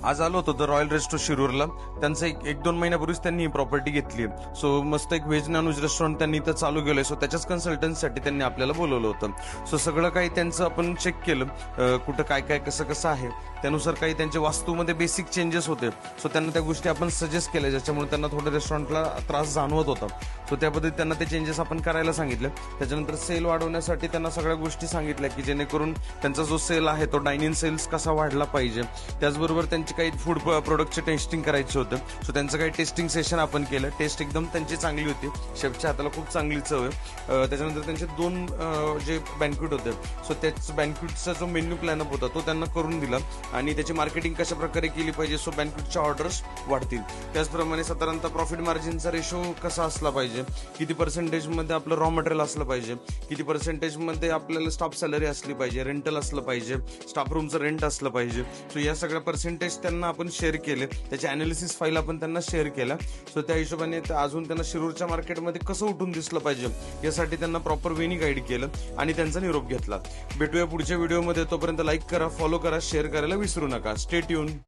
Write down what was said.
आज आलो होतो द रॉयल रेस्टो शिरूरला. त्यांचं एक दोन महिन्यापूर्वीच त्यांनी ही प्रॉपर्टी घेतली. सो मस्त एक व्हेज नॉन व्हेज रेस्टॉरंट त्यांनी इथं चालू केलंय. सो त्याच्याच कन्सल्टन्सीसाठी त्यांनी आपल्याला बोलवलं होतं. सो सगळं काही त्यांचं आपण चेक केलं, कुठं काय काय कसं कसं आहे. त्यानुसार काही त्यांच्या वास्तूमध्ये बेसिक चेंजेस होते. सो त्यांना त्या गोष्टी आपण सजेस्ट केल्या, ज्याच्यामुळे त्यांना थोडं रेस्टॉरंटला त्रास जाणवत होता. सो त्या पद्धतीत त्यांना ते चेंजेस आपण करायला सांगितले. त्याच्यानंतर सेल वाढवण्यासाठी त्यांना सगळ्या गोष्टी सांगितल्या की जेणेकरून त्यांचा जो सेल आहे तो डायनिंग सेल्स कसा वाढला पाहिजे. त्याचबरोबर त्यांची काही फूड प्रोडक्टचे टेस्टिंग करायचे होते. सो त्यांचं काही टेस्टिंग सेशन आपण केलं. टेस्ट एकदम त्यांची चांगली होती. शेफच्या हाताला खूप चांगली चव आहे. त्याच्यानंतर त्यांचे 2 जे बँक्वेट होते, सो त्याच बँक्वेटचा जो मेन्यू प्लॅनअप होता तो त्यांना करून दिला आणि त्याची मार्केटिंग कशा प्रकारे केली पाहिजे. सो बँक्वेटच्या ऑर्डर्स वाढतील. त्याचप्रमाणे साधारणतः प्रॉफिट मार्जिनचा रेशो कसा असला पाहिजे, किती पर्सेंटेजमध्ये आपलं रॉ मटेरियल असलं पाहिजे, किती पर्सेंटेजमध्ये आपल्याला स्टाफ सॅलरी असली पाहिजे, रेंटल असलं पाहिजे, स्टाफ रूमचं रेंट असलं पाहिजे. सो या सगळ्या पर्सेंटेज त्यांना आपण शेअर केले. त्याचे अनालिसिस फाईल आपण त्यांना शेअर केला. सो त्या हिशोबाने अजून त्यांना शिरूरच्या मार्केटमध्ये कसं उठून दिसलं पाहिजे यासाठी त्यांना प्रॉपर वेनी गाईड केलं आणि त्यांचा निरोप घेतला. भेटूया पुढच्या व्हिडिओमध्ये. तोपर्यंत लाईक करा, फॉलो करा, शेअर करायला विसरू नका. Stay tune.